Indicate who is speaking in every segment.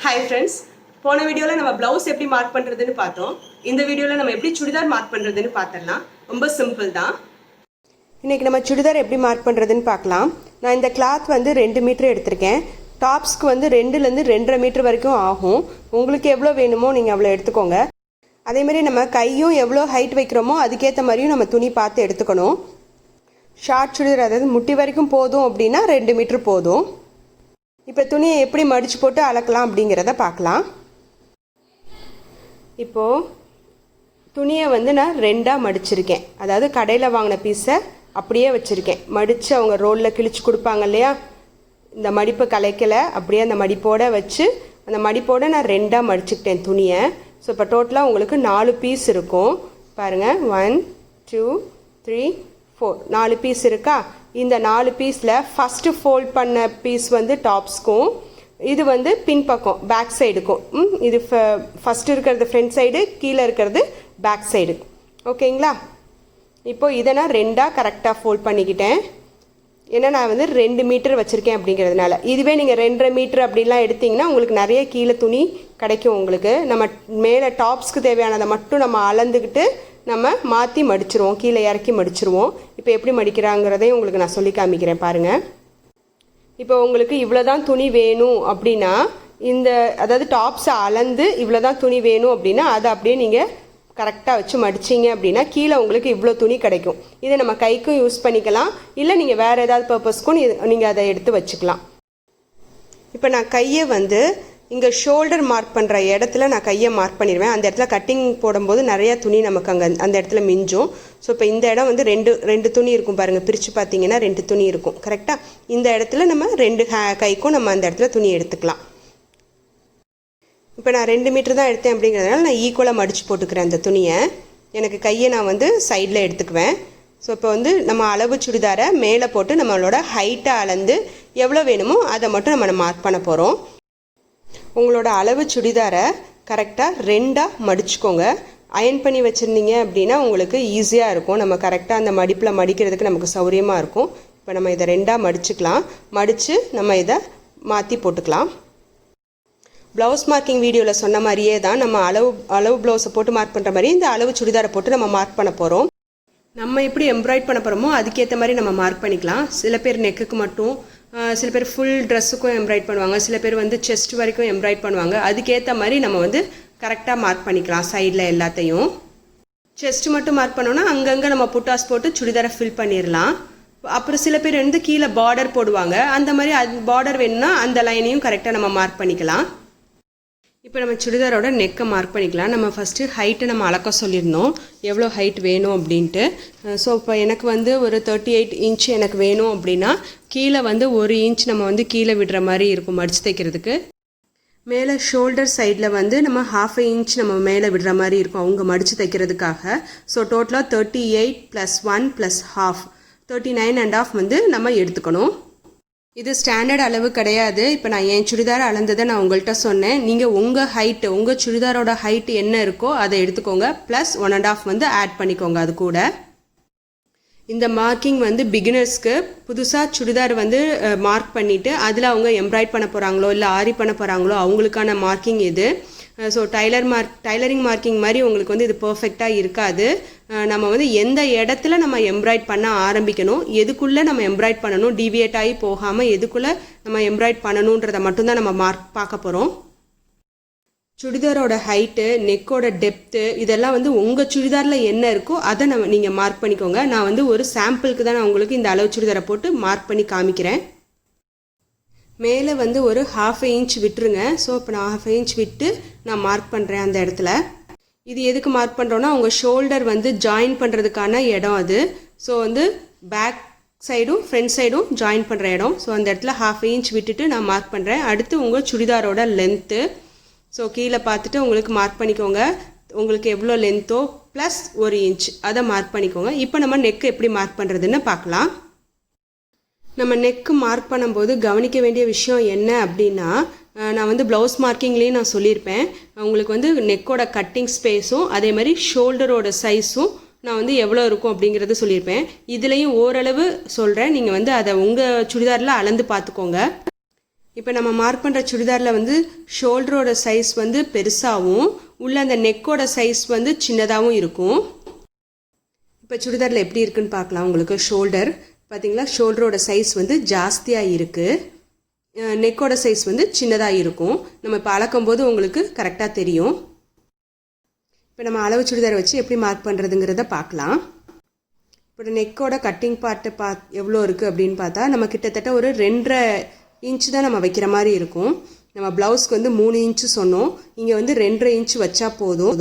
Speaker 1: Hi friends, போன வீடியோல நம்ம ப்ளவுஸ் எப்படி மார்க் பண்றதுன்னு பார்த்தோம். இந்த வீடியோல நம்ம எப்படி சுடிதார் மார்க் பண்றதுன்னு பார்த்தறலாம். ரொம்ப சிம்பிள் தான். இன்னைக்கு நம்ம சுடிதார் எப்படி மார்க் பண்றதுன்னு பார்க்கலாம். நான் இந்த கிளாத் வந்து 2 மீட்டர் எடுத்துர்க்கேன். டாப்ஸ்க்கு வந்து 2 ல இருந்து 2.5 மீட்டர் வரைக்கும் ஆகும். உங்களுக்கு எவ்வளவு வேணுமோ நீங்க அவ்வளவு எடுத்துக்கோங்க. அதே மாதிரி நம்ம கையும் எவ்வளவு ஹைட் வைக்கிறோமோ அதுக்கேத்த மாதிரியும் நம்ம துணி பார்த்து எடுத்துக்கணும். ஷார்ட் சுடிதார் அதாவது முட்டி வரைக்கும் போதும் அப்படினா 2 மீட்டர் போதும். இப்போ துணியை எப்படி மடிச்சு போட்டு அளக்கலாம் அப்படிங்கறத பார்க்கலாம். இப்போ துணியை வந்து நான் ரெண்டா மடிச்சிருக்கேன். அதாவது கடையில் வாங்கின பீஸை அப்படியே வச்சிருக்கேன். மடிச்சு அவங்க ரோல்ல கிழிச்சு கொடுப்பாங்க இல்லையா, இந்த மடிப்பு கலைக்கலை, அப்படியே அந்த மடிப்போட வச்சு அந்த மடிப்போட நான் ரெண்டா மடிச்சுக்கிட்டேன் துணியை. ஸோ இப்போ டோட்டலாக உங்களுக்கு 4 பீஸ் இருக்கும். பாருங்கள், 1 2 3 4 4 பீஸ் இருக்கா. இந்த 4 பீஸில் ஃபஸ்ட்டு ஃபோல்ட் பண்ண பீஸ் வந்து டாப்ஸ்க்கும், இது வந்து பின்பக்கம் பேக் சைடுக்கும். இது ஃபஸ்ட்டு இருக்கிறது ஃப்ரண்ட் சைடு, கீழே இருக்கிறது பேக் சைடு. ஓகேங்களா? இப்போ இதை நான் ரெண்டாக கரெக்டாக ஃபோல்ட் பண்ணிக்கிட்டேன். ஏன்னா நான் வந்து 2 மீட்டர் வச்சுருக்கேன் அப்படிங்கிறதுனால. இதுவே நீங்கள் 2.5 மீட்டர் அப்படின்லாம் எடுத்திங்கன்னா உங்களுக்கு நிறைய கீழே துணி கிடைக்கும். உங்களுக்கு நம்ம மேலே டாப்ஸ்க்கு தேவையானதை மட்டும் நம்ம அளந்துக்கிட்டு நம்ம மாற்றி மடிச்சிருவோம், கீழே இறக்கி மடிச்சிருவோம். இப்போ எப்படி மடிக்கிறாங்கிறதையும் உங்களுக்கு நான் சொல்லி காமிக்கிறேன் பாருங்கள். இப்போ உங்களுக்கு இவ்வளோ தான் துணி வேணும் அப்படின்னா, இந்த அதாவது டாப்ஸை அளந்து இவ்வளோ தான் துணி வேணும் அப்படின்னா அதை அப்படியே நீங்கள் கரெக்டாக வச்சு மடிச்சிங்க அப்படின்னா கீழே உங்களுக்கு இவ்வளோ துணி கிடைக்கும். இதை நம்ம கைக்கும் யூஸ் பண்ணிக்கலாம், இல்லை நீங்கள் வேறு ஏதாவது பர்பஸ்க்கும் நீங்கள் அதை எடுத்து வச்சுக்கலாம். இப்போ நான் கையை வந்து இங்கே ஷோல்டர் மார்க் பண்ணுற இடத்துல நான் கையை மார்க் பண்ணிடுவேன். அந்த இடத்துல கட்டிங் போடும்போது நிறையா துணி நமக்கு அங்கே அந்த இடத்துல மிஞ்சும். ஸோ இப்போ இந்த இடம் வந்து ரெண்டு துணி இருக்கும் பாருங்கள், பிரித்து பார்த்தீங்கன்னா 2 துணி இருக்கும். கரெக்டாக இந்த இடத்துல நம்ம 2 கைக்கும் நம்ம அந்த இடத்துல துணி எடுத்துக்கலாம். இப்போ நான் 2 மீட்டர் தான் எடுத்தேன் அப்படிங்கிறதுனால நான் ஈக்குவலாக மடித்து போட்டுக்கிறேன் அந்த துணியை. எனக்கு கையை நான் வந்து சைடில் எடுத்துக்குவேன். ஸோ இப்போ வந்து நம்ம அளவு சுடிதாரை மேலே போட்டு நம்மளோட ஹைட்டை அளந்து எவ்வளோ வேணுமோ அதை மட்டும் நம்ம மார்க் பண்ண போகிறோம். உங்களோட அளவு சுடிதாரை கரெக்டாக ரெண்டாக மடிச்சுக்கோங்க. அயன் பண்ணி வச்சுருந்தீங்க அப்படின்னா உங்களுக்கு ஈஸியாக இருக்கும். நம்ம கரெக்டாக அந்த மடிப்பில் மடிக்கிறதுக்கு நமக்கு சௌரியமாக இருக்கும். இப்போ நம்ம இதை ரெண்டாக மடிச்சுக்கலாம். மடித்து நம்ம இதை மாற்றி போட்டுக்கலாம். ப்ளவுஸ் மார்க்கிங் வீடியோவில் சொன்ன மாதிரியே தான் நம்ம அளவு ப்ளவுஸை போட்டு மார்க் பண்ணுற மாதிரி இந்த அளவு சுடிதாரை போட்டு நம்ம மார்க் பண்ண போகிறோம். நம்ம எப்படி எம்ப்ராய்ட் பண்ண போகிறோமோ அதுக்கேற்ற மாதிரி நம்ம மார்க் பண்ணிக்கலாம். சில பேர் நெக்குக்கு மட்டும், சில பேர் ஃபுல் ட்ரெஸ்ஸுக்கும் எம்ப்ராய்ட் பண்ணுவாங்க, சில பேர் வந்து செஸ்ட் வரைக்கும் எம்ப்ராய்ட் பண்ணுவாங்க. அதுக்கேற்ற மாதிரி நம்ம வந்து கரெக்டாக மார்க் பண்ணிக்கலாம் சைடில் எல்லாத்தையும். செஸ்ட் மட்டும் மார்க் பண்ணோன்னா அங்கங்கே நம்ம புட்டாஸ் போட்டு சுடிதாரை ஃபில் பண்ணிடலாம். அப்புறம் சில பேர் வந்து கீழே பார்டர் போடுவாங்க. அந்த மாதிரி அது பார்டர் வேணும்னா அந்த லைனையும் கரெக்டாக நம்ம மார்க் பண்ணிக்கலாம். இப்போ நம்ம சுடிதாரோட நெக்கை மார்க் பண்ணிக்கலாம். நம்ம ஃபஸ்ட்டு ஹைட்டை நம்ம அளக்க சொல்லியிருந்தோம், எவ்வளோ ஹைட் வேணும் அப்படின்ட்டு. ஸோ இப்போ எனக்கு வந்து ஒரு 38 இன்ச் எனக்கு வேணும் அப்படின்னா கீழே வந்து 1 இன்ச் நம்ம வந்து கீழே விடுற மாதிரி இருக்கும் மடிச்சு தைக்கிறதுக்கு. மேலே ஷோல்டர் சைடில் வந்து நம்ம 1/2 இன்ச் நம்ம மேலே விடுற மாதிரி இருக்கும் அவங்க மடித்து தைக்கிறதுக்காக. ஸோ டோட்டலாக 38 + 1 + 1/2 39.5 வந்து நம்ம எடுத்துக்கணும். இது ஸ்டாண்டர்ட் அளவு கிடையாது. இப்போ நான் என் சுடிதார் அளந்ததை நான் உங்கள்கிட்ட சொன்னேன். நீங்கள் உங்கள் ஹைட்டு, உங்கள் சுடிதாரோட ஹைட்டு என்ன இருக்கோ அதை எடுத்துக்கோங்க. ப்ளஸ் 1.5 வந்து ஆட் பண்ணிக்கோங்க அது கூட. இந்த மார்க்கிங் வந்து பிகினர்ஸ்க்கு, புதுசாக சுடிதார் வந்து மார்க் பண்ணிவிட்டு அதில் அவங்க எம்ப்ராய்ட் பண்ண போகிறாங்களோ இல்லை ஆரி பண்ண போகிறாங்களோ அவங்களுக்கான மார்க்கிங் இது. ஸோ டைலரிங் மார்க்கிங் மாதிரி உங்களுக்கு வந்து இது பர்ஃபெக்டாக இருக்காது. நம்ம வந்து எந்த இடத்துல நம்ம எம்ப்ராய்ட் பண்ண ஆரம்பிக்கணும், எதுக்குள்ளே நம்ம எம்ப்ராய்ட் பண்ணணும், டீவியேட் ஆகி போகாமல் எதுக்குள்ளே நம்ம எம்ப்ராய்ட் பண்ணணுன்றதை மட்டும்தான் நம்ம பார்க்க போகிறோம். சுடிதாரோட ஹைட்டு, நெக்கோட டெப்த்து இதெல்லாம் வந்து உங்கள் சுடிதாரில் என்ன இருக்கோ அதை நீங்கள் மார்க் பண்ணிக்கோங்க. நான் வந்து ஒரு சாம்பிளுக்கு தான் நான் உங்களுக்கு இந்த அளவு சுடிதாரை போட்டு மார்க் பண்ணி காமிக்கிறேன். மேலே வந்து ஒரு 1/2 இன்ச் விட்டுருங்க. ஸோ இப்போ நான் 1/2 இன்ச் விட்டு நான் மார்க் பண்ணுறேன் அந்த இடத்துல. இது எதுக்கு மார்க் பண்ணுறோன்னா உங்கள் ஷோல்டர் வந்து ஜாயின் பண்ணுறதுக்கான இடம் அது. ஸோ வந்து பேக் சைடும் ஃப்ரண்ட் சைடும் ஜாயின் பண்ணுற இடம். ஸோ அந்த இடத்துல 1/2 இன்ச் விட்டுட்டு நான் மார்க் பண்ணுறேன். அடுத்து உங்கள் சுடிதாரோட லென்த்து. ஸோ கீழே பார்த்துட்டு உங்களுக்கு மார்க் பண்ணிக்கோங்க. உங்களுக்கு எவ்வளோ லென்த்தோ ப்ளஸ் 1 இன்ச் அதை மார்க் பண்ணிக்கோங்க. இப்போ நம்ம நெக்கு எப்படி மார்க் பண்ணுறதுன்னு பார்க்கலாம். நம்ம நெக்கு மார்க் பண்ணும்போது கவனிக்க வேண்டிய விஷயம் என்ன அப்படின்னா, நான் வந்து ப்ளவுஸ் மார்க்கிங்லேயும் நான் சொல்லியிருப்பேன். உங்களுக்கு வந்து நெக்கோட கட்டிங் ஸ்பேஸும் அதே மாதிரி ஷோல்டரோட சைஸும் நான் வந்து எவ்வளோ இருக்கும் அப்படிங்கிறது சொல்லியிருப்பேன். இதுலேயும் ஓரளவு சொல்கிறேன், நீங்கள் வந்து அதை உங்கள் சுடிதாரில் அளந்து பார்த்துக்கோங்க. இப்போ நம்ம மார்க் பண்ணுற சுடிதாரில் வந்து ஷோல்டரோட சைஸ் வந்து பெருசாகவும் உள்ள அந்த நெக்கோட சைஸ் வந்து சின்னதாகவும் இருக்கும். இப்போ சுடிதாரில் எப்படி இருக்குன்னு பார்க்கலாம். உங்களுக்கு ஷோல்டர் பார்த்தீங்களா, ஷோல்டரோட சைஸ் வந்து ஜாஸ்தியாக இருக்குது, நெக்கோட சைஸ் வந்து சின்னதாக இருக்கும். நம்ம இப்போ அளக்கும்போது உங்களுக்கு கரெக்டாக தெரியும். இப்போ நம்ம அளவு சுடிதாரை வச்சு எப்படி மார்க் பண்ணுறதுங்கிறத பார்க்கலாம். இப்போ நெக்கோட கட்டிங் பார்ட்டு எவ்வளோ இருக்குது அப்படின்னு பார்த்தா நம்ம கிட்டத்தட்ட ஒரு 2.5 இன்ச்சு தான் நம்ம வைக்கிற மாதிரி இருக்கும். நம்ம ப்ளவுஸ்க்கு வந்து 3 இன்ச்சு சொன்னோம், இங்கே வந்து 2.5 இன்ச்சு வச்சா போதும்.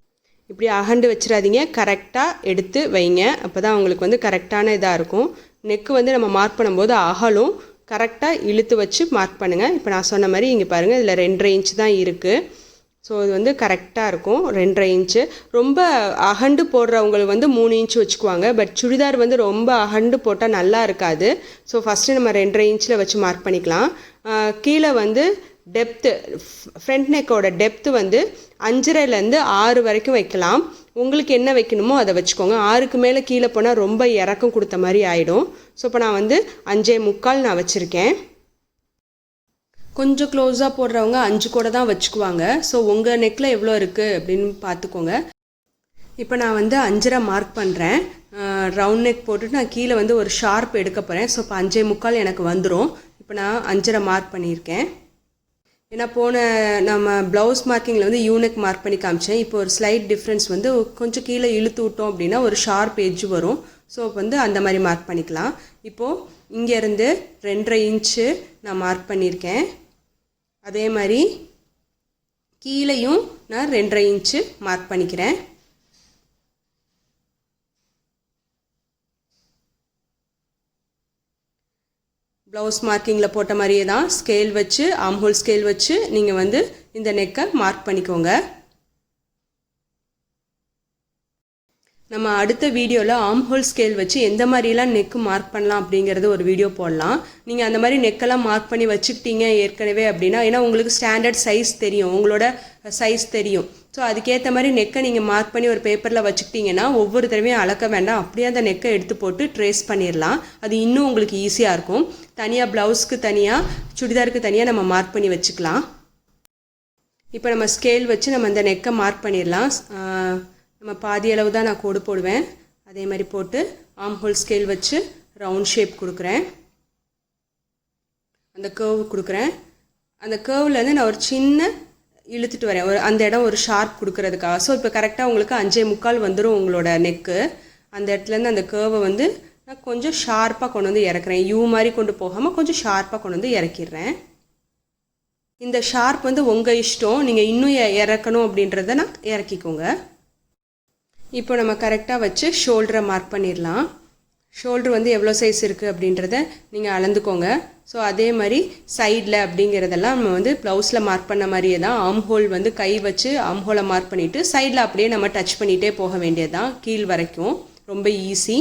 Speaker 1: இப்படி அகண்டு வச்சிடாதீங்க, கரெக்டாக எடுத்து வைங்க, அப்போ தான் உங்களுக்கு வந்து கரெக்டான இதாக இருக்கும். நெக்கு வந்து நம்ம மார்க் பண்ணும்போது அகலும் கரெக்டாக இழுத்து வச்சு மார்க் பண்ணுங்கள். இப்போ நான் சொன்ன மாதிரி இங்கே பாருங்கள், இதில் 2.5 இன்ச்சு தான் இருக்குது. ஸோ இது வந்து கரெக்டாக இருக்கும் 2.5 இன்ச்சு. ரொம்ப அகண்டு போடுறவங்களுக்கு வந்து 3 இன்ச்சு வச்சுக்குவாங்க. பட் சுடிதார் வந்து ரொம்ப அகண்டு போட்டால் நல்லா இருக்காது. ஸோ ஃபஸ்ட்டு நம்ம 2.5 இன்ச்சில் வச்சு மார்க் பண்ணிக்கலாம். கீழே வந்து டெப்த்து, ஃப்ரண்ட் நெக்கோட டெப்த்து வந்து 5.5லேருந்து 6 வரைக்கும் வைக்கலாம். உங்களுக்கு என்ன வைக்கணுமோ அதை வச்சுக்கோங்க. 6க்கு மேலே கீழே போனால் ரொம்ப இறக்கம் கொடுத்த மாதிரி ஆகிடும். ஸோ இப்போ நான் வந்து 5.25 நான் வச்சுருக்கேன். கொஞ்சம் க்ளோஸாக போடுறவங்க 5 கூட தான் வச்சுக்குவாங்க. ஸோ உங்கள் நெக்கில் எவ்வளோ இருக்குது அப்படின்னு பார்த்துக்கோங்க. இப்போ நான் வந்து 5.5 மார்க் பண்ணுறேன். ரவுண்ட் நெக் போட்டுட்டு நான் கீழே வந்து ஒரு ஷார்ப் எடுக்க போகிறேன். ஸோ இப்போ 5.25 எனக்கு வந்துடும். இப்போ நான் 5.5 மார்க் பண்ணியிருக்கேன். ஏன்னா போன நம்ம ப்ளவுஸ் மார்க்கிங்கில் வந்து யூனெக் மார்க் பண்ணி காமிச்சேன். இப்போ ஒரு ஸ்லைட் டிஃப்ரென்ஸ் வந்து கொஞ்சம் கீழே இழுத்து விட்டோம் அப்படின்னா ஒரு ஷார்ப் எட்ஜ் வரும். ஸோ வந்து அந்த மாதிரி மார்க் பண்ணிக்கலாம். இப்போது இங்கேருந்து 2.5 இன்ச்சு நான் மார்க் பண்ணியிருக்கேன். அதே மாதிரி கீழேயும் நான் 2.5 இன்ச்சு மார்க் பண்ணிக்கிறேன். ப்ளவுஸ் மார்க்கிங்கில் போட்ட மாதிரியே தான் ஸ்கேல் வச்சு, ஆம்ஹோல் ஸ்கேல் வச்சு நீங்கள் வந்து இந்த நெக்கை மார்க் பண்ணிக்கோங்க. நம்ம அடுத்த வீடியோவில் ஆம்ஹோல் ஸ்கேல் வச்சு எந்த மாதிரிலாம் நெக்கு மார்க் பண்ணலாம் அப்படிங்கிறது ஒரு வீடியோ போடலாம். நீங்கள் அந்த மாதிரி நெக்கெல்லாம் மார்க் பண்ணி வச்சுக்கிட்டீங்க ஏற்கனவே அப்படின்னா, ஏன்னா உங்களுக்கு ஸ்டாண்டர்ட் சைஸ் தெரியும், உங்களோட சைஸ் தெரியும். ஸோ அதுக்கேற்ற மாதிரி நெக்கை நீங்கள் மார்க் பண்ணி ஒரு பேப்பரில் வச்சுக்கிட்டிங்கன்னா ஒவ்வொரு தடவையும் அளக்க வேண்டாம், அப்படியே அந்த நெக்கை எடுத்து போட்டு ட்ரேஸ் பண்ணிடலாம். அது இன்னும் உங்களுக்கு ஈஸியாக இருக்கும். தனியாக ப்ளவுஸ்க்கு தனியாக, சுடிதாருக்கு தனியாக நம்ம மார்க் பண்ணி வச்சுக்கலாம். இப்போ நம்ம ஸ்கேல் வச்சு நம்ம இந்த நெக்கை மார்க் பண்ணிடலாம். நம்ம பாதி அளவு தான் நான் கோடு போடுவேன். அதே மாதிரி போட்டு ஆம்ஹோல் ஸ்கேல் வச்சு ரவுண்ட் ஷேப் கொடுக்குறேன், அந்த கர்வ் கொடுக்குறேன். அந்த கர்வ்லேருந்து நான் ஒரு சின்ன இழுத்துட்டு வரேன், அந்த இடம் ஒரு ஷார்ப் கொடுக்கறதுக்காக. ஸோ இப்போ கரெக்டாக உங்களுக்கு 5.25 வந்துடும் உங்களோட நெக்கு. அந்த இடத்துலேருந்து அந்த கர்வை வந்து நான் கொஞ்சம் ஷார்ப்பாக கொண்டு வந்து இறக்குறேன். யூ மாதிரி கொண்டு போகாமல் கொஞ்சம் ஷார்ப்பாக கொண்டு வந்து இறக்கிடுறேன். இந்த ஷார்ப் வந்து உங்கள் இஷ்டம், நீங்கள் இன்னும் இறக்கணும் அப்படின்றத நான் இறக்கிக்கோங்க. இப்போ நம்ம கரெக்டாக வச்சு ஷோல்டரை மார்க் பண்ணிடலாம். ஷோல்டர் வந்து எவ்வளோ சைஸ் இருக்குது அப்படின்றத நீங்கள் அளந்துக்கோங்க. ஸோ அதே மாதிரி சைடில் அப்படிங்கிறதெல்லாம் நம்ம வந்து ப்ளவுஸில் மார்க் பண்ண மாதிரியே தான். ஆம்ஹோல் வந்து கை வச்சு ஆம்ஹோலை மார்க் பண்ணிவிட்டு சைடில் அப்படியே நம்ம டச் பண்ணிகிட்டே போக வேண்டியதுதான் கீழ் வரைக்கும். ரொம்ப ஈஸி.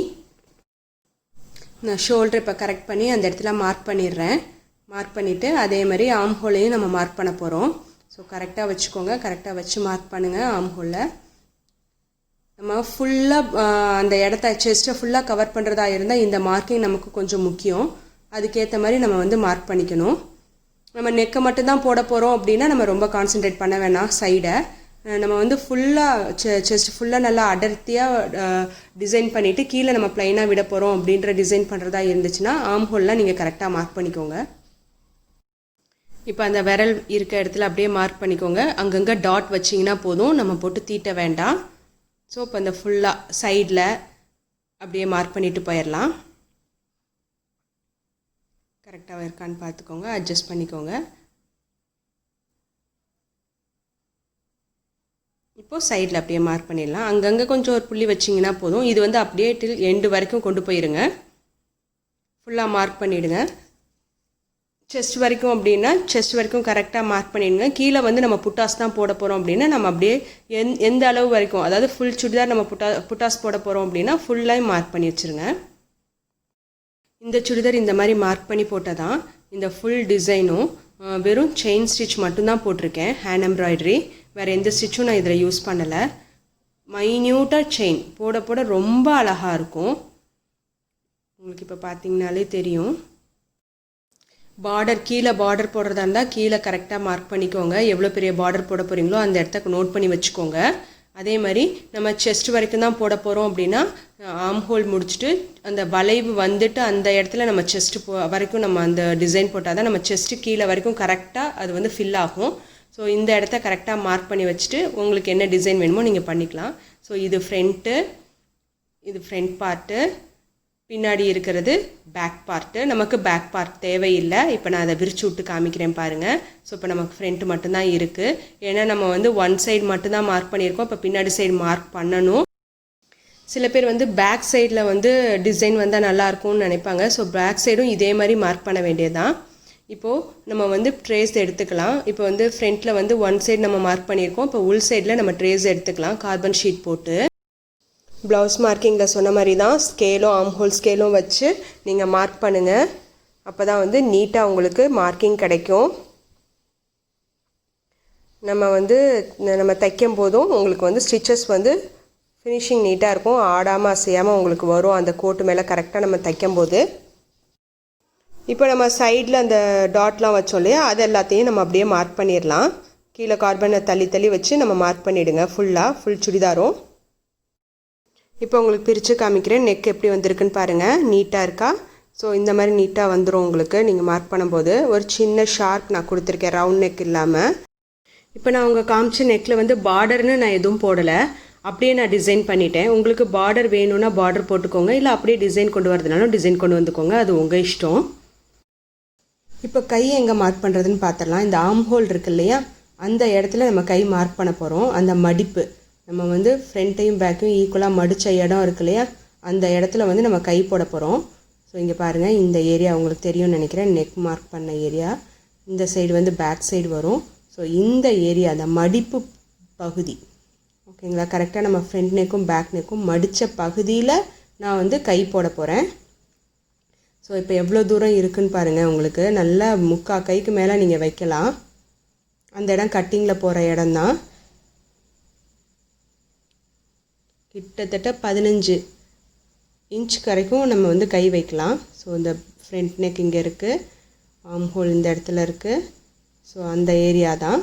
Speaker 1: நான் ஷோல்டர் இப்போ கரெக்ட் பண்ணி அந்த இடத்துல மார்க் பண்ணிடுறேன். மார்க் பண்ணிவிட்டு அதே மாதிரி ஆம்ஹோலையும் நம்ம மார்க் பண்ண போகிறோம். ஸோ கரெக்டாக வச்சுக்கோங்க, கரெக்டாக வச்சு மார்க் பண்ணுங்கள். ஆம்ஹோலில் நம்ம ஃபுல்லாக அந்த இடத்த செஸ்ட்டை ஃபுல்லாக கவர் பண்ணுறதா இருந்தால் இந்த மார்க்கிங் நமக்கு கொஞ்சம் முக்கியம். அதுக்கேற்ற மாதிரி நம்ம வந்து மார்க் பண்ணிக்கணும். நம்ம நெக்கை மட்டும்தான் போட போகிறோம் அப்படின்னா நம்ம ரொம்ப கான்சென்ட்ரேட் பண்ண வேணாம். சைடை நம்ம வந்து ஃபுல்லாக செஸ்ட் ஃபுல்லாக நல்லா அடர்த்தியாக டிசைன் பண்ணிவிட்டு கீழே நம்ம ப்ளைனாக விட போகிறோம் அப்படின்ற டிசைன் பண்ணுறதா இருந்துச்சுன்னா ஆம்ஹோல்லாம் நீங்கள் கரெக்டாக மார்க் பண்ணிக்கோங்க. இப்போ அந்த விரல் இருக்க இடத்துல அப்படியே மார்க் பண்ணிக்கோங்க. அங்கங்கே டாட் வச்சிங்கன்னா போதும், நம்ம போட்டு தீட்ட வேண்டாம். ஸோ இப்போ இந்த ஃபுல்லாக சைடில் அப்படியே மார்க் பண்ணிவிட்டு போயிடலாம். கரெக்டாக இருக்கான்னு பார்த்துக்கோங்க, அட்ஜஸ்ட் பண்ணிக்கோங்க. இப்போது சைடில் அப்படியே மார்க் பண்ணிடலாம். அங்கங்கே கொஞ்சம் ஒரு புள்ளி வச்சிங்கன்னா போதும். இது வந்து அப்படியே டில் எண்டு வரைக்கும் கொண்டு போயிருங்க. ஃபுல்லாக மார்க் பண்ணிவிடுங்க. செஸ்ட் வரைக்கும் அப்படின்னா செஸ்ட் வரைக்கும் கரெக்டாக மார்க் பண்ணிடுங்க. கீழே வந்து நம்ம புட்டாஸ் தான் போட போகிறோம் அப்படின்னா நம்ம அப்படியே எந்த அளவு வரைக்கும், அதாவது ஃபுல் சுடிதார் நம்ம புட்டாஸ் போட போகிறோம் அப்படின்னா ஃபுல்லாக மார்க் பண்ணி வச்சுருங்க. இந்த சுடிதார் இந்த மாதிரி மார்க் பண்ணி போட்டால் தான் இந்த ஃபுல் டிசைனும் வெறும் செயின் ஸ்டிச் மட்டும்தான் போட்டிருக்கேன், ஹேண்ட் எம்ப்ராய்டரி. வேறு எந்த ஸ்டிச்சும் நான் இதில் யூஸ் பண்ணலை. மைன்யூட்டாக செயின் போட போட ரொம்ப அழகாக இருக்கும். உங்களுக்கு இப்போ பார்த்தீங்கனாலே தெரியும். பார்டர் கீழே பார்டர் போடுறதா இருந்தால் கீழே கரெக்டாக மார்க் பண்ணிக்கோங்க. எவ்வளோ பெரிய பார்டர் போட போகிறீங்களோ அந்த இடத்த நோட் பண்ணி வச்சுக்கோங்க. அதே மாதிரி நம்ம செஸ்ட் வரைக்கும் தான் போட போகிறோம் அப்படின்னா ஆம் ஹோல் முடிச்சுட்டு அந்த வளைவு வந்துட்டு அந்த இடத்துல நம்ம செஸ்ட் வரைக்கும் நம்ம அந்த டிசைன் போட்டால் தான் நம்ம செஸ்ட்டு கீழே வரைக்கும் கரெக்டாக அது வந்து ஃபில் ஆகும். ஸோ இந்த இடத்த கரெக்டாக மார்க் பண்ணி வச்சுட்டு உங்களுக்கு என்ன டிசைன் வேணுமோ நீங்கள் பண்ணிக்கலாம். ஸோ இது ஃப்ரண்ட்டு, இது ஃப்ரண்ட் பார்ட்டு, பின்னாடி இருக்கிறது பேக் பார்ட்டு. நமக்கு பேக் பார்ட் தேவையில்லை. இப்போ நான் அதை விரிச்சு விட்டு காமிக்கிறேன் பாருங்கள். ஸோ இப்போ நமக்கு ஃப்ரண்ட் மட்டும்தான் இருக்குது. ஏன்னா நம்ம வந்து ஒன் சைடு மட்டும்தான் மார்க் பண்ணியிருக்கோம். இப்போ பின்னாடி சைடு மார்க் பண்ணணும். சில பேர் வந்து பேக் சைடில் வந்து டிசைன் வந்தால் நல்லாயிருக்கும்னு நினைப்பாங்க. ஸோ பேக் சைடும் இதே மாதிரி மார்க் பண்ண வேண்டியதுதான். இப்போது நம்ம வந்து ட்ரேஸ் எடுத்துக்கலாம். இப்போ வந்து ஃப்ரண்ட்டில் வந்து ஒன் சைடு நம்ம மார்க் பண்ணியிருக்கோம். இப்போ உள் சைடில் நம்ம ட்ரேஸ் எடுத்துக்கலாம் கார்பன் ஷீட் போட்டு. ப்ளவுஸ் மார்க்கிங்கில் சொன்ன மாதிரி தான் ஸ்கேலும் ஆம்ஹோல் ஸ்கேலும் வச்சு நீங்கள் மார்க் பண்ணுங்கள். அப்போ தான் வந்து நீட்டாக உங்களுக்கு மார்க்கிங் கிடைக்கும். நம்ம தைக்கும் போதும் உங்களுக்கு வந்து ஸ்டிச்சஸ் வந்து ஃபினிஷிங் நீட்டாக இருக்கும். ஆடாமல் அசையாமல் உங்களுக்கு வரும் அந்த கோட்டு மேலே கரெக்டாக நம்ம தைக்கும்போது. இப்போ நம்ம சைடில் அந்த டாட்லாம் வச்சோம் இல்லையா, அது எல்லாத்தையும் நம்ம அப்படியே மார்க் பண்ணிடலாம். கீழே கார்பனை தள்ளி தள்ளி வச்சு நம்ம மார்க் பண்ணிவிடுங்க ஃபுல் சுடிதாரும். இப்போ உங்களுக்கு பிரித்து காமிக்கிறேன். நெக் எப்படி வந்திருக்குன்னு பாருங்கள். நீட்டாக இருக்கா? ஸோ இந்த மாதிரி நீட்டாக வந்துடும் உங்களுக்கு நீங்கள் மார்க் பண்ணும்போது. ஒரு சின்ன ஷார்ப் நான் கொடுத்துருக்கேன், ரவுண்ட் நெக் இல்லாமல். இப்போ நான் உங்கள் காமிச்ச நெக்கில் வந்து பார்டர்னு நான் எதுவும் போடலை, அப்படியே நான் டிசைன் பண்ணிட்டேன். உங்களுக்கு பார்டர் வேணும்னா பார்டர் போட்டுக்கோங்க, இல்லை அப்படியே டிசைன் கொண்டு வரதுனாலும் டிசைன் கொண்டு வந்துக்கோங்க, அது உங்கள் இஷ்டம். இப்போ கையை எங்கே மார்க் பண்ணுறதுன்னு பார்த்துடலாம். இந்த ஆம் ஹோல் இருக்கு இல்லையா, அந்த இடத்துல நம்ம கை மார்க் பண்ண போகிறோம். அந்த மடிப்பு நம்ம வந்து ஃப்ரண்ட்டையும் பேக்கையும் ஈக்குவலாக மடித்த இடம் இருக்கு இல்லையா, அந்த இடத்துல வந்து நம்ம கை போட போகிறோம். ஸோ இங்கே பாருங்கள், இந்த ஏரியா உங்களுக்கு தெரியும்னு நினைக்கிறேன். நெக் மார்க் பண்ண ஏரியா இந்த சைடு வந்து பேக் சைடு வரும். ஸோ இந்த ஏரியா அந்த மடிப்பு பகுதி ஓகேங்களா, கரெக்டாக நம்ம ஃப்ரண்ட் நெக்கும் பேக் நெக்கும் மடித்த பகுதியில் நான் வந்து கை போட போகிறேன். ஸோ இப்போ எவ்வளோ தூரம் இருக்குதுன்னு பாருங்கள். உங்களுக்கு நல்லா 3/4 கைக்கு மேலே நீங்கள் வைக்கலாம். அந்த இடம் கட்டிங்கில் போகிற இடம்தான். கிட்டத்தட்ட 15 இன்ச் வரைக்கும் நம்ம வந்து கை வைக்கலாம். ஸோ இந்த ஃப்ரண்ட் நெக் இங்கே இருக்குது, ஆம் ஹோல் இந்த இடத்துல இருக்குது. ஸோ அந்த ஏரியா தான்.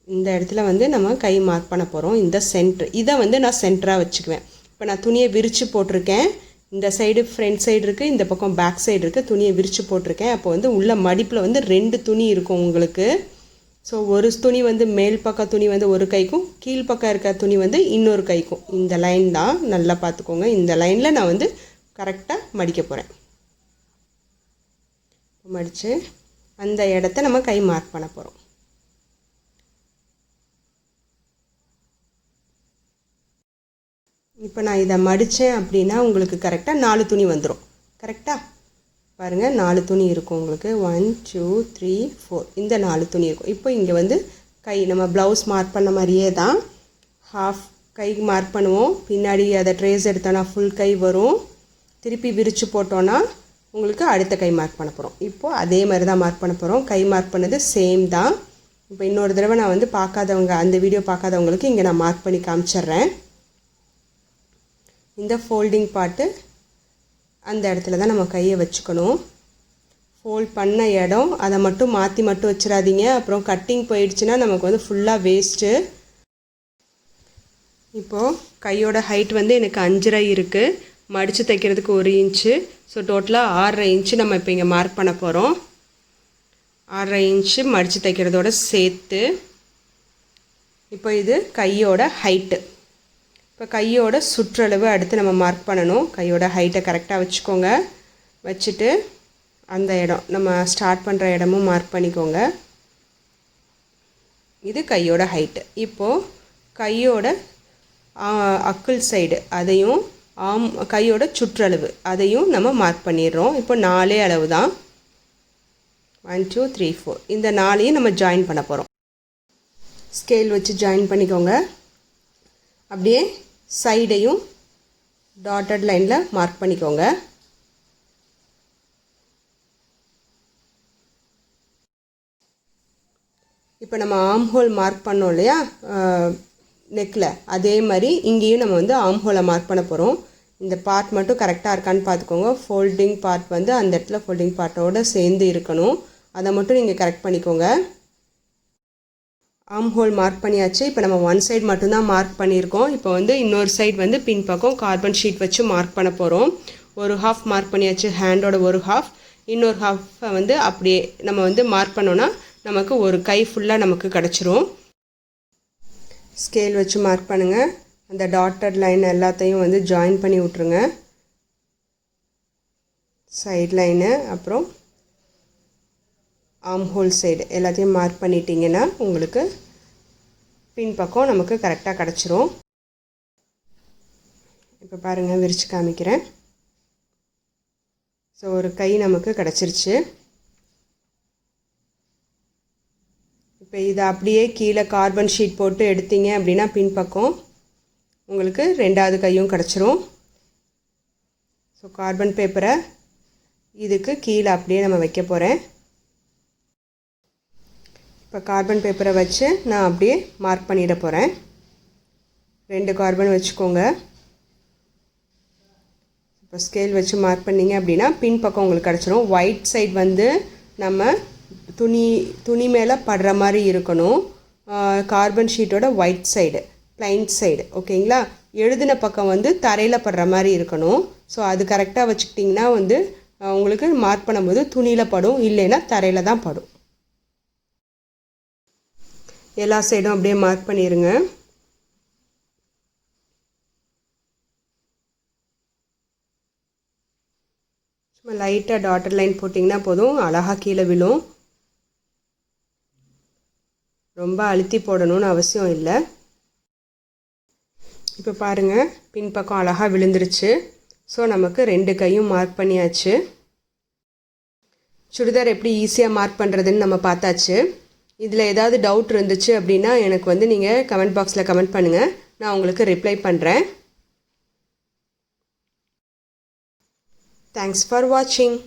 Speaker 1: இந்த இடத்துல வந்து நம்ம கை மார்க் பண்ண போகிறோம். இந்த சென்ட்ரு இதை வந்து நான் சென்டராக வச்சுக்குவேன். இப்போ நான் துணியை விரித்து போட்டிருக்கேன். இந்த சைடு ஃப்ரண்ட் சைடு இருக்குது, இந்த பக்கம் பேக் சைடு இருக்குது. துணியை விரித்து போட்டிருக்கேன். அப்போ வந்து உள்ள மடிப்பில் வந்து 2 துணி இருக்கும் உங்களுக்கு. ஸோ ஒரு துணி வந்து மேல் பக்கம் துணி வந்து ஒரு கைக்கும், கீழ்ப்பக்கம் இருக்க துணி வந்து இன்னொரு கைக்கும். இந்த லைன் தான், நல்லா பார்த்துக்கோங்க. இந்த லைனில் நான் வந்து கரெக்டாக மடிக்க போகிறேன். மடித்து அந்த இடத்த நம்ம கை மார்க் பண்ண போகிறோம். இப்போ நான் இதை மடித்தேன் அப்படின்னா உங்களுக்கு கரெக்டாக 4 துணி வந்துடும். கரெக்டாக பாருங்கள், 4 துணி இருக்கும் உங்களுக்கு. 1 2 3 4 இந்த 4 துணி இருக்கும். இப்போ இங்கே வந்து கை நம்ம ப்ளவுஸ் மார்க் பண்ண மாதிரியே தான் ஹாஃப் கை மார்க் பண்ணுவோம். பின்னாடி அதை ட்ரேஸ் எடுத்தோன்னா ஃபுல் கை வரும். திருப்பி விரித்து போட்டோன்னா உங்களுக்கு அடுத்த கை மார்க் பண்ண போகிறோம். இப்போது அதே மாதிரி தான் மார்க் பண்ண போகிறோம். கை மார்க் பண்ணது சேம் தான். இப்போ இன்னொரு தடவை நான் வந்து பார்க்காதவங்க, அந்த வீடியோ பார்க்காதவங்களுக்கு இங்கே நான் மார்க் பண்ணி காமிச்சிட்றேன். இந்த ஃபோல்டிங் பார்ட்டு அந்த இடத்துல தான் நம்ம கையை வச்சுக்கணும். ஃபோல்ட் பண்ண இடம் அதை மட்டும் மாற்றி மட்டும் வச்சிடாதீங்க. அப்புறம் கட்டிங் போயிடுச்சுன்னா நமக்கு வந்து ஃபுல்லாக வேஸ்ட்டு. இப்போது கையோட ஹைட் வந்து எனக்கு 5.5 இருக்குது. மடித்து தைக்கிறதுக்கு 1 இன்ச்சு. ஸோ டோட்டலாக 6.5 இன்ச்சு நம்ம இப்போ இங்கே மார்க் பண்ண போகிறோம். 6.5 இன்ச்சு மடித்து தைக்கிறதோட சேர்த்து. இப்போ இது கையோட ஹைட்டு. இப்போ கையோட சுற்றளவு அடுத்து நம்ம மார்க் பண்ணணும். கையோட ஹைட்டை கரெக்டாக வச்சுக்கோங்க. வச்சுட்டு அந்த இடம் நம்ம ஸ்டார்ட் பண்ணுற இடமும் மார்க் பண்ணிக்கோங்க. இது கையோட ஹைட்டு. இப்போது கையோட அக்குள் சைடு அதையும் கையோட சுற்றளவு அதையும் நம்ம மார்க் பண்ணிடுறோம். இப்போ 4 அளவு தான். 1 2 3 4 இந்த 4ஐயும் நம்ம ஜாயின் பண்ண போகிறோம். ஸ்கேல் வச்சு ஜாயின் பண்ணிக்கோங்க. அப்படியே சைடையும் டாட்டட் லைனில் மார்க் பண்ணிக்கோங்க. இப்போ நம்ம ஆம் ஹோல் மார்க் பண்ணோம் இல்லையா நெக்கில், அதே மாதிரி இங்கேயும் நம்ம வந்து ஆம் ஹோலை மார்க் பண்ண போகிறோம். இந்த பார்ட் மட்டும் கரெக்டாக இருக்கான்னு பார்த்துக்கோங்க. ஃபோல்டிங் பார்ட் வந்து அந்த இடத்துல ஃபோல்டிங் பார்ட்டோடு சேர்ந்து இருக்கணும். அதை மட்டும் நீங்கள் கரெக்ட் பண்ணிக்கோங்க. ஆர்ம் ஹோல் மார்க் பண்ணியாச்சு. இப்போ நம்ம ஒன் சைடு மட்டும்தான் மார்க் பண்ணியிருக்கோம். இப்போ வந்து இன்னொரு சைடு வந்து பின் பக்கம் கார்பன் ஷீட் வச்சு மார்க் பண்ண போகிறோம். ஒரு ஹாஃப் மார்க் பண்ணியாச்சு, ஹேண்டோட ஒரு ஹாஃப். இன்னொரு ஹாஃபை வந்து அப்படியே நம்ம வந்து மார்க் பண்ணோன்னா நமக்கு ஒரு கை ஃபுல்லாக நமக்கு கிடச்சிரும். ஸ்கேல் வச்சு மார்க் பண்ணுங்கள். அந்த டாட்டட் லைன் எல்லாத்தையும் வந்து ஜாயின் பண்ணி விட்ருங்க. சைட் லைனு அப்புறம் ஆர்ம் ஹோல் சைடு எல்லாத்தையும் மார்க் பண்ணிட்டீங்கன்னா உங்களுக்கு பின் பக்கம் நமக்கு கரெக்டாக கிடச்சிரும். இப்போ பாருங்கள், விரித்து காமிக்கிறேன். ஸோ ஒரு கை நமக்கு கிடச்சிருச்சு. இப்போ இதை அப்படியே கீழே கார்பன் ஷீட் போட்டு எடுத்தீங்க அப்படின்னா பின் பக்கம் உங்களுக்கு ரெண்டாவது கையும் கிடச்சிரும். ஸோ கார்பன் பேப்பரை இதுக்கு கீழே அப்படியே நம்ம வைக்க போகிறேன். இப்போ கார்பன் பேப்பரை வச்சு நான் அப்படியே மார்க் பண்ணிட போகிறேன். 2 கார்பன் வச்சுக்கோங்க. இப்போ ஸ்கேல் வச்சு மார்க் பண்ணிங்க அப்படின்னா பின் பக்கம் உங்களுக்கு கிடச்சிரும். ஒயிட் சைடு வந்து நம்ம துணி மேலே படுற மாதிரி இருக்கணும். கார்பன் ஷீட்டோட ஒயிட் சைடு, ப்ளைன் சைடு, ஓகேங்களா? எழுதின பக்கம் வந்து தரையில் படுற மாதிரி இருக்கணும். ஸோ அது கரெக்டாக வச்சுக்கிட்டிங்கன்னா வந்து உங்களுக்கு மார்க் பண்ணும்போது துணியில் படும், இல்லைன்னா தரையில் தான் படும். எல்லா சைடும் அப்படியே மார்க் பண்ணிடுங்க. சும்மா லைட்டாக டாட்டர் லைன் போட்டிங்கன்னா போதும், அழகாக கீழே விழும். ரொம்ப அழுத்தி போடணும்னு அவசியம் இல்லை. இப்போ பாருங்கள், பின்பக்கம் அழகாக விழுந்துருச்சு. ஸோ நமக்கு 2 கையும் மார்க் பண்ணியாச்சு. சுடிதார் எப்படி ஈஸியாக மார்க் பண்ணுறதுன்னு நம்ம பார்த்தாச்சு. இதில் ஏதாவது டவுட் இருந்துச்சு அப்படின்னா எனக்கு வந்து நீங்கள் கமெண்ட் பாக்ஸில் கமெண்ட் பண்ணுங்கள், நான் உங்களுக்கு ரிப்ளை பண்ணுறேன். தேங்க்ஸ் ஃபார் வாட்சிங்.